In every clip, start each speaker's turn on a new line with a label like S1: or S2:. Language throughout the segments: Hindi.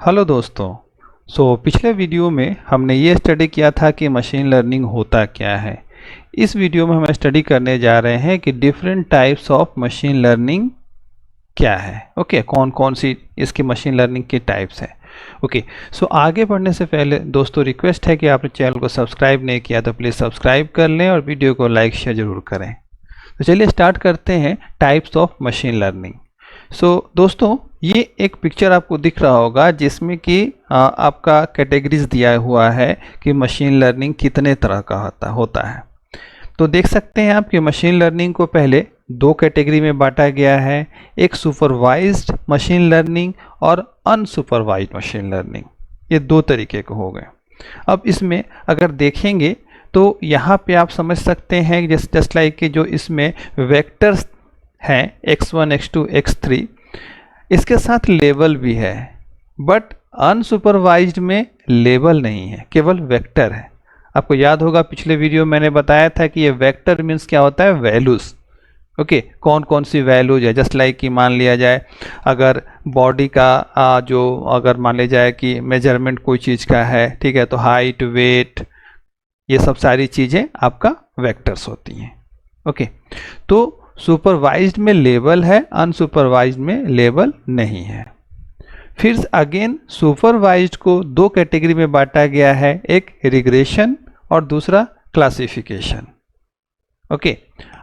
S1: हेलो दोस्तों। पिछले वीडियो में हमने ये स्टडी किया था कि मशीन लर्निंग होता क्या है। इस वीडियो में हम स्टडी करने जा रहे हैं कि different types of machine learning क्या है। ओके, कौन कौन सी इसकी मशीन लर्निंग की टाइप्स हैं। ओके, आगे बढ़ने से पहले दोस्तों रिक्वेस्ट है कि आपने चैनल को सब्सक्राइब नहीं किया तो प्लीज़ सब्सक्राइब कर लें और वीडियो को लाइक शेयर ज़रूर करें। तो चलिए स्टार्ट करते हैं टाइप्स ऑफ मशीन लर्निंग। दोस्तों ये एक पिक्चर आपको दिख रहा होगा जिसमें कि आपका कैटेगरीज दिया हुआ है कि मशीन लर्निंग कितने तरह का होता है। तो देख सकते हैं आप कि मशीन लर्निंग को पहले दो कैटेगरी में बांटा गया है, एक सुपरवाइज्ड मशीन लर्निंग और अनसुपरवाइज्ड मशीन लर्निंग। ये दो तरीके के हो गए। अब इसमें अगर देखेंगे तो यहाँ पे आप समझ सकते हैं जस्ट लाइक कि जो इसमें वेक्टर्स हैं x1 x2 x3, इसके साथ लेबल भी है, बट अनसुपरवाइज्ड में लेबल नहीं है, केवल वेक्टर है। आपको याद होगा पिछले वीडियो मैंने बताया था कि ये वेक्टर मीन्स क्या होता है, वैल्यूज। ओके, कौन कौन सी वैल्यूज है, जस्ट लाइक कि मान लिया जाए अगर बॉडी का जो अगर मान लिया जाए कि मेजरमेंट कोई चीज़ का है, ठीक है, तो हाइट वेट ये सब सारी चीज़ें आपका वेक्टर्स होती हैं। ओके, तो सुपरवाइज्ड में लेबल है, अनसुपरवाइज्ड में लेबल नहीं है। फिर अगेन सुपरवाइज्ड को दो कैटेगरी में बांटा गया है, एक रिग्रेशन और दूसरा क्लासिफिकेशन। ओके,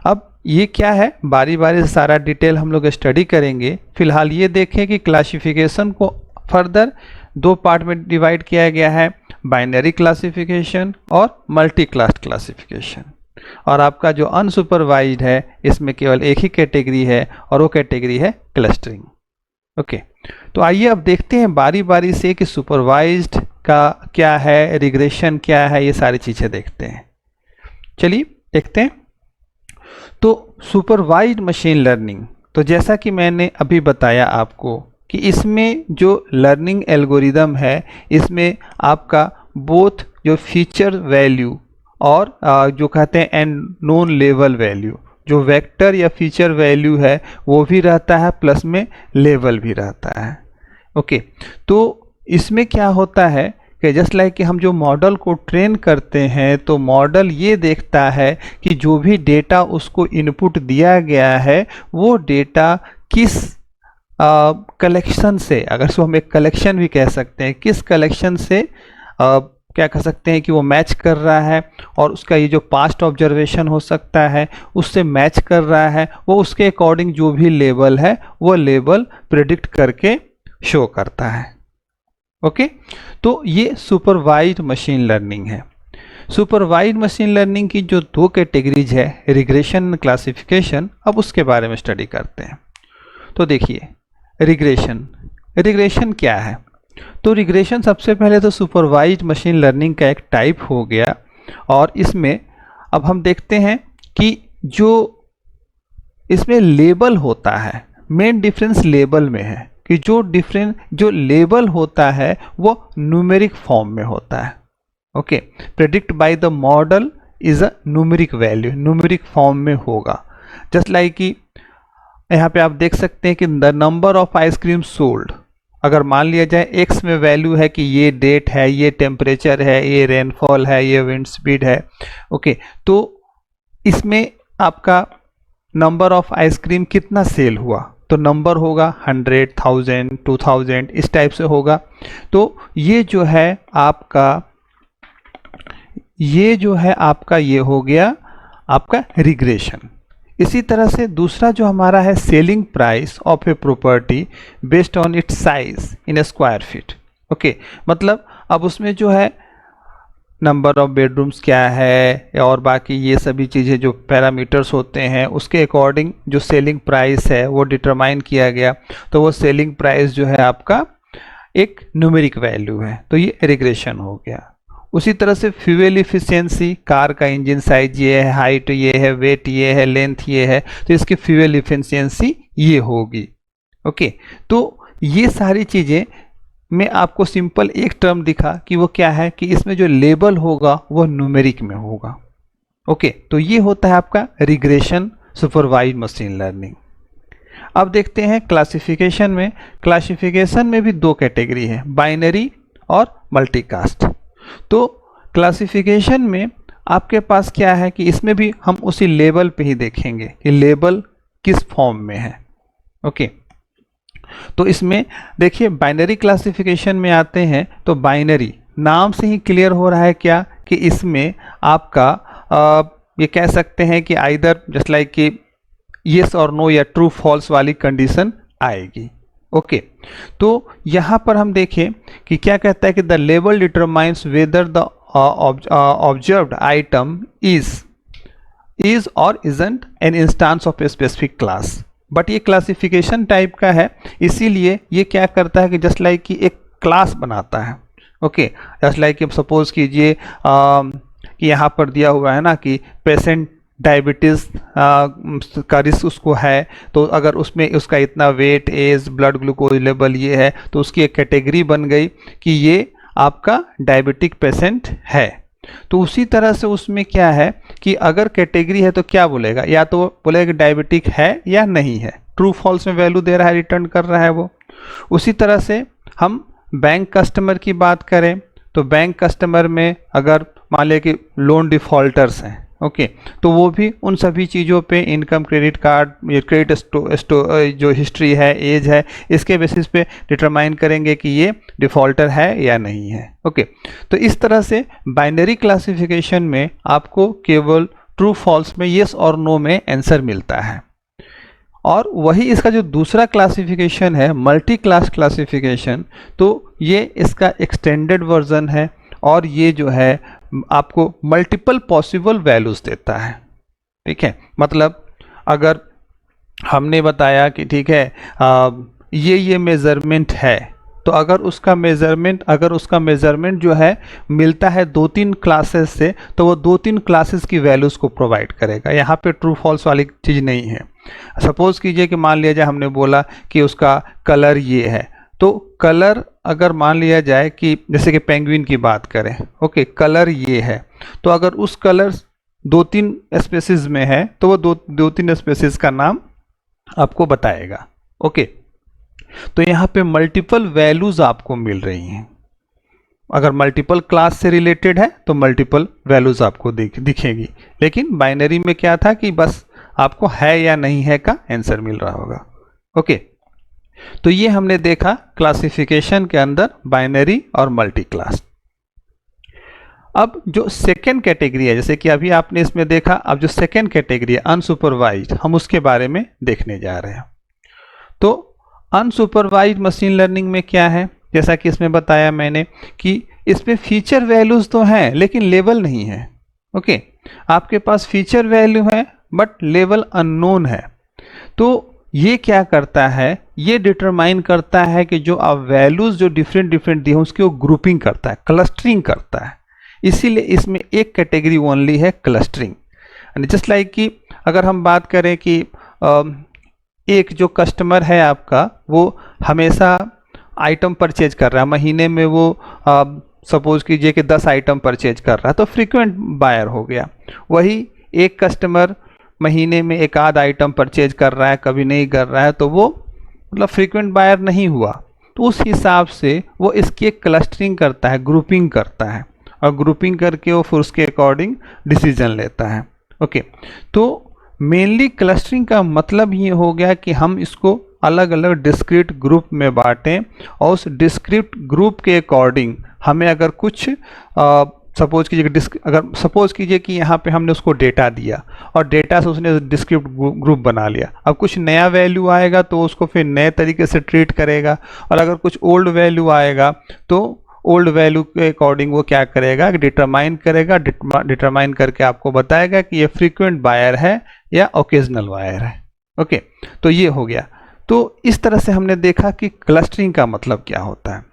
S1: अब ये क्या है, बारी बारी से सारा डिटेल हम लोग स्टडी करेंगे। फिलहाल ये देखें कि क्लासिफिकेशन को फर्दर दो पार्ट में डिवाइड किया गया है, बाइनरी क्लासिफिकेशन और मल्टी क्लास क्लासिफिकेशन। और आपका जो अनसुपरवाइज्ड है इसमें केवल एक ही कैटेगरी है और वो कैटेगरी है क्लस्टरिंग। ओके, तो आइए अब देखते हैं बारी बारी से कि सुपरवाइज्ड का क्या है, रिग्रेशन क्या है, ये सारी चीज़ें देखते हैं। चलिए देखते हैं। तो सुपरवाइज्ड मशीन लर्निंग, तो जैसा कि मैंने अभी बताया आपको कि इसमें जो लर्निंग एल्गोरिदम है इसमें आपका बोथ जो फीचर वैल्यू और जो कहते हैं एंड नोन लेवल वैल्यू, जो वेक्टर या फीचर वैल्यू है वो भी रहता है, प्लस में लेवल भी रहता है। ओके, तो इसमें क्या होता है कि जस्ट लाइक कि हम जो मॉडल को ट्रेन करते हैं तो मॉडल ये देखता है कि जो भी डेटा उसको इनपुट दिया गया है वो डेटा किस कलेक्शन से, अगर उसको हम एक कलेक्शन भी कह सकते हैं, किस कलेक्शन से क्या कह सकते हैं कि वो मैच कर रहा है, और उसका ये जो पास्ट ऑब्जर्वेशन हो सकता है उससे मैच कर रहा है, वो उसके अकॉर्डिंग जो भी लेबल है वो लेबल प्रेडिक्ट करके शो करता है। ओके, तो ये सुपरवाइज्ड मशीन लर्निंग है। सुपरवाइज्ड मशीन लर्निंग की जो दो कैटेगरीज है, रिग्रेशन क्लासिफिकेशन, अब उसके बारे में स्टडी करते हैं। तो देखिए रिग्रेशन क्या है। तो रिग्रेशन सबसे पहले तो सुपरवाइज्ड मशीन लर्निंग का एक टाइप हो गया, और इसमें अब हम देखते हैं कि जो इसमें लेबल होता है, मेन डिफरेंस लेबल में है कि जो लेबल होता है वो न्यूमेरिक फॉर्म में होता है। Okay, predict by the model is a numeric value, numeric form में होगा। जस्ट लाइक कि यहाँ पे आप देख सकते हैं कि the number of ice cream sold, अगर मान लिया जाए एक्स में वैल्यू है कि ये डेट है, ये टेम्परेचर है, ये रेनफॉल है, ये विंड स्पीड है। ओके, तो इसमें आपका नंबर ऑफ आइसक्रीम कितना सेल हुआ, तो नंबर होगा 100, 1000, 2000, इस टाइप से होगा। तो ये जो है आपका ये हो गया आपका रिग्रेशन। इसी तरह से दूसरा जो हमारा है selling price of a property based on it's size in A square feet. Okay, मतलब अब उसमें जो है नंबर ऑफ बेडरूम्स क्या है और बाकी ये सभी चीज़ें जो पैरामीटर्स होते हैं उसके अकॉर्डिंग जो सेलिंग प्राइस है वो डिटरमाइन किया गया। तो वो सेलिंग प्राइस जो है आपका एक न्यूमेरिक वैल्यू है, तो ये रिग्रेशन हो गया। उसी तरह से फ्यूल इफिशिएंसी, कार का इंजन साइज ये है, हाइट ये है, वेट ये है, लेंथ ये है, तो इसकी फ्यूल इफिशिएंसी ये होगी। ओके, तो ये सारी चीज़ें में आपको सिंपल एक टर्म दिखा कि वो क्या है कि इसमें जो लेबल होगा वो न्यूमेरिक में होगा। ओके, तो ये होता है आपका रिग्रेशन सुपरवाइज्ड मशीन लर्निंग। अब देखते हैं क्लासिफिकेशन में। क्लासिफिकेशन में भी दो कैटेगरी है, बाइनरी और मल्टीकास्ट। तो क्लासिफिकेशन में आपके पास क्या है कि इसमें भी हम उसी लेबल पे ही देखेंगे कि लेबल किस फॉर्म में है। ओके, तो इसमें देखिए बाइनरी क्लासिफिकेशन में आते हैं तो बाइनरी नाम से ही क्लियर हो रहा है क्या कि इसमें आपका ये कह सकते हैं कि आइदर जस्ट लाइक कि येस और नो या ट्रू फॉल्स वाली कंडीशन आएगी। ओके, तो यहाँ पर हम देखें कि क्या कहता है कि the label determines whether the observed item is or isn't an instance of a specific class. But ये क्लासिफिकेशन टाइप का है, इसीलिए ये क्या करता है कि जस्ट लाइक कि एक क्लास बनाता है। ओके, जस्ट लाइक कि सपोज कीजिए कि यहाँ पर दिया हुआ है ना कि पेशेंट डायबिटीज़ का रिस्क उसको है, तो अगर उसमें उसका इतना weight, age, blood glucose level ये है, तो उसकी एक कैटेगरी बन गई कि ये आपका डायबिटिक पेशेंट है। तो उसी तरह से उसमें क्या है कि अगर कैटेगरी है तो क्या बोलेगा, या तो बोलेगा कि डायबिटिक है या नहीं है, ट्रू फॉल्स में वैल्यू दे रहा है, रिटर्न कर रहा है वो। उसी तरह से हम बैंक कस्टमर की बात करें तो बैंक कस्टमर में अगर मान लिया कि लोन डिफॉल्टर्स हैं, ओके, तो वो भी उन सभी चीज़ों पे इनकम, क्रेडिट कार्ड, क्रेडिट जो हिस्ट्री है, एज है, इसके बेसिस पे डिटरमाइन करेंगे कि ये डिफ़ॉल्टर है या नहीं है। ओके, तो इस तरह से बाइनरी क्लासिफिकेशन में आपको केवल ट्रू फॉल्स में येस और नो में आंसर मिलता है। और वही इसका जो दूसरा क्लासिफिकेशन है मल्टी क्लास क्लासिफिकेशन, तो ये इसका एक्सटेंडेड वर्जन है और ये जो है आपको मल्टीपल पॉसिबल वैल्यूज देता है। ठीक है, मतलब अगर हमने बताया कि ठीक है ये मेज़रमेंट है, तो अगर उसका मेज़रमेंट जो है मिलता है 2-3 क्लासेस से, तो वो 2-3 क्लासेस की वैल्यूज़ को प्रोवाइड करेगा। यहाँ पे ट्रू फॉल्स वाली चीज़ नहीं है। सपोज़ कीजिए कि मान लिया जाए हमने बोला कि उसका कलर ये है, तो कलर अगर मान लिया जाए कि जैसे कि पेंगुइन की बात करें, ओके, कलर ये है, तो अगर उस कलर 2-3 स्पेसीज में है तो वो 2-3 स्पेसीज का नाम आपको बताएगा। ओके, तो यहाँ पे मल्टीपल वैल्यूज आपको मिल रही हैं। अगर मल्टीपल क्लास से रिलेटेड है तो मल्टीपल वैल्यूज आपको दिखेगी, लेकिन बाइनरी में क्या था कि बस आपको है या नहीं है का आंसर मिल रहा होगा। ओके, तो ये हमने देखा क्लासिफिकेशन के अंदर बाइनरी और मल्टी क्लास। अब जो सेकेंड कैटेगरी है, जैसे कि अभी आपने इसमें देखा, अब जो सेकेंड कैटेगरी है अनसुपरवाइज्ड, हम उसके बारे में देखने जा रहे हैं। तो अनसुपरवाइज्ड मशीन लर्निंग में क्या है, जैसा कि इसमें बताया मैंने कि इसमें फीचर वैल्यूज तो हैं लेकिन लेवल नहीं है। ओके, आपके पास फीचर वैल्यू है बट लेवल अननोन है। तो ये क्या करता है, ये डिटरमाइन करता है कि जो आप वैल्यूज जो डिफरेंट दिए हैं उसकी वो ग्रुपिंग करता है, क्लस्टरिंग करता है। इसीलिए इसमें एक कैटेगरी ओनली है क्लस्टरिंग। जस्ट लाइक कि अगर हम बात करें कि एक जो कस्टमर है आपका, वो हमेशा आइटम परचेज कर रहा है, महीने में वो सपोज कीजिए कि 10 आइटम परचेज कर रहा है, तो फ्रीक्वेंट बायर हो गया। वही एक कस्टमर महीने में एक आध आइटम परचेज कर रहा है, कभी नहीं कर रहा है, तो वो मतलब फ्रीक्वेंट बायर नहीं हुआ। तो उस हिसाब से वो इसकी एक क्लस्टरिंग करता है, ग्रुपिंग करता है, और ग्रुपिंग करके वो फिर उसके अकॉर्डिंग डिसीजन लेता है। ओके, तो मेनली क्लस्टरिंग का मतलब ये हो गया कि हम इसको अलग अलग डिस्क्रीट ग्रुप में बांटें और उस डिस्क्रीट ग्रुप के अकॉर्डिंग हमें अगर कुछ सपोज कीजिए कि यहाँ पे हमने उसको डेटा दिया और डेटा से उसने डिस्क्रिप्ट ग्रुप बना लिया। अब कुछ नया वैल्यू आएगा तो उसको फिर नए तरीके से ट्रीट करेगा, और अगर कुछ ओल्ड वैल्यू आएगा तो ओल्ड वैल्यू के अकॉर्डिंग वो क्या करेगा, डिटरमाइन करेगा, डिटरमाइन करके आपको बताएगा कि ये फ्रीक्वेंट बायर है या ओकेजनल बायर है। ओके, तो ये हो गया। तो इस तरह से हमने देखा कि क्लस्टरिंग का मतलब क्या होता है।